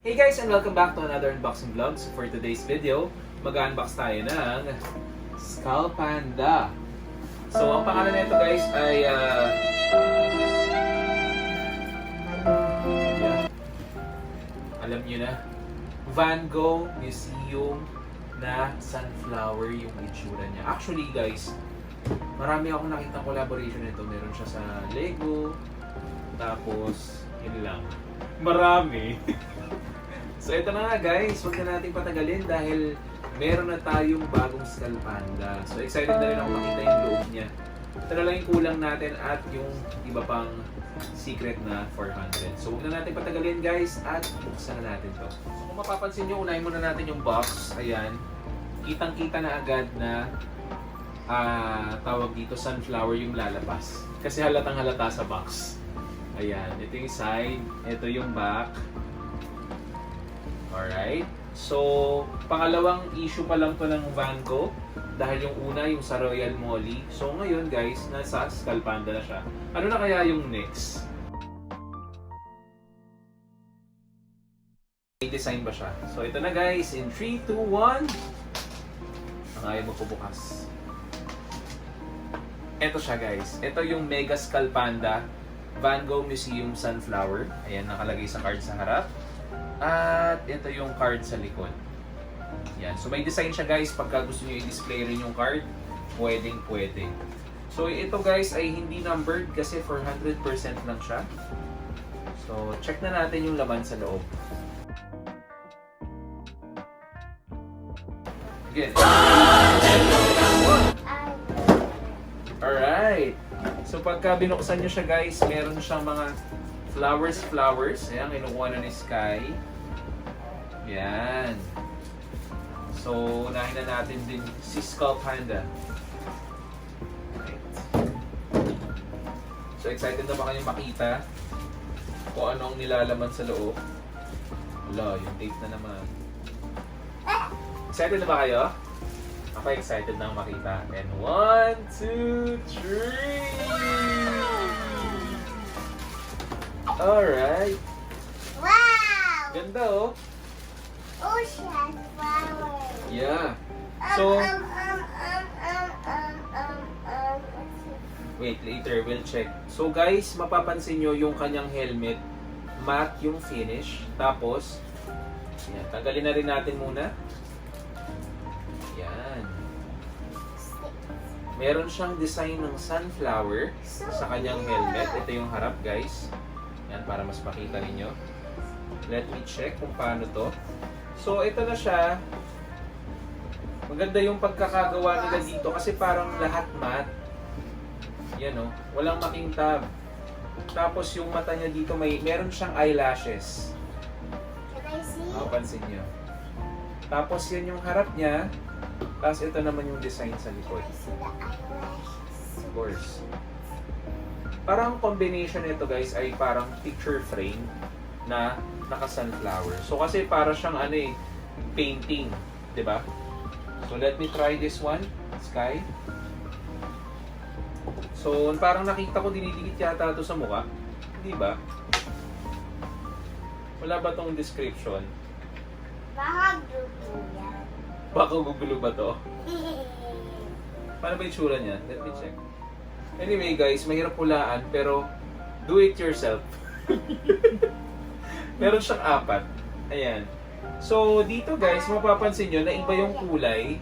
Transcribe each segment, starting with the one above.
Hey guys, and welcome back to another unboxing vlog. So for today's video, mag-unbox tayo ng Skull Panda. So ang pangalan nito guys ay alam niyo na, Van Gogh Museum na sunflower yung itsura niya. Actually guys, marami akong nakitang collaboration nito. Meron siya sa Lego, tapos yun lang. Marami. So ito na nga guys, huwag na natin patagalin dahil meron na tayong bagong Skull Panda. So excited na rin ako makita yung loob niya. Ito na lang yung kulang natin at yung iba pang secret na 400. So huwag na natin patagalin guys at buksan na natin to. So kung mapapansin nyo, unahin muna natin yung box. Ayan, kitang-kita na agad na tawag dito sunflower yung lalabas. Kasi halatang halata sa box. Ayan, ito yung side, ito yung back. Alright. So, pangalawang issue pa lang to ng Van Gogh dahil yung una, yung sa Royal Molly. So, ngayon guys, nasa Skull Panda na siya. Ano na kaya yung next? May design ba siya? So, ito na guys. In 3, 2, 1. Ang ayaw magpubukas. Ito siya guys. Ito yung Mega Skull Panda Van Gogh Museum Sunflower. Ayan, nakalagay sa card sa harap. At ito yung card sa likod. Yan. So may design siya guys. Pagka gusto nyo i-display rin yung card, pwedeng pwede. So ito guys ay hindi numbered kasi 400% lang siya. So check na natin yung laman sa loob. Again. Alright. So pagka binuksan nyo siya guys, meron siyang mga flowers. Ayan, kinukuha na ni Sky. Yan. So, unahin na natin din si Skull Panda. Right. So, excited na ba kayo makita kung ano ang nilalaman sa loob? Wala, yung tape na naman. Excited na ba kayo? Ako excited na makita. And 1, 2, 3! Alright. Wow! Ganda oh. Ocean flower. Yeah. So, let's see. wait, later we'll check. So guys, mapapansin nyo yung kanyang helmet, matte yung finish. Tapos, yan, tanggalin na rin natin muna. Yan. Meron siyang design ng sunflower sa kanyang helmet. Ito yung harap guys. Yan, para mas makita ninyo. Let me check kung paano to. So, ito na siya. Maganda yung pagkakagawa nila dito kasi parang lahat matte. Yan o. Walang makintab. Tapos yung mata niya dito, meron siyang eyelashes. Can I see? Mapapansin niyo. Tapos yan yung harap niya. Tapos ito naman yung design sa likod. I see the eyelashes. Of course. Parang combination nito guys ay parang picture frame na naka-sunflower. So kasi para siyang ano eh, painting, 'di ba? So let me try this one, Sky. So parang nakita ko dinidikit yata ito sa mukha, 'di ba? Wala ba tong description? Baka gusto yan. Baka gugulo ba to? Paano ba itsura niya? Let me check. Anyway guys, mahirap hulaan pero do it yourself. Meron siyang 4. Ayan. So dito guys, mapapansin nyo na iba yung kulay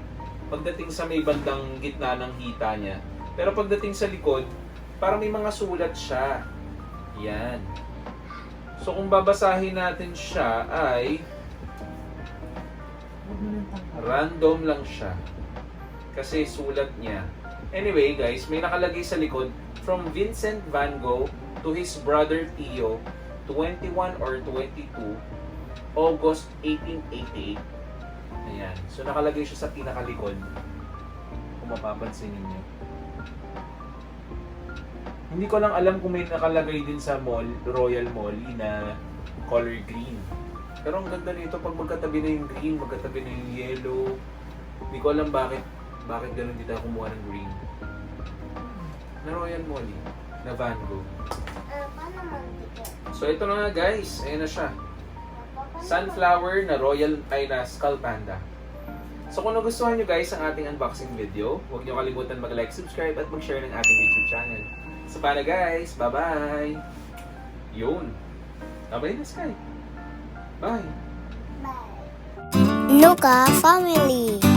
pagdating sa may bandang gitna ng hita niya. Pero pagdating sa likod, parang may mga sulat siya. Yan. So kung babasahin natin siya ay random lang siya. Kasi sulat niya. Anyway guys, may nakalagay sa likod, from Vincent Van Gogh to his brother Theo, 21 or 22, August 1888. Ayan. So nakalagay siya sa pinakalikod. Kung mapapansin niyo. Hindi ko lang alam kung may nakalagay din sa mall, Royal Molly na color green. Pero ang ganda nito pag magkatabi na yung green, magkatabi na yung yellow. Hindi ko alam bakit ganun dito ako kumuha ng green. Na Royal Molly, na Van Gogh. Paano mantika? So ito na nga guys, ayan na siya. sunflower na royal ay na skull panda. So kung nagustuhan nyo guys ang ating unboxing video, huwag nyo kalimutan mag-like, subscribe at mag-share ng ating YouTube channel. So para guys, bye-bye! Yun! Bye-bye na Sky! Bye! Bye. Luca Family.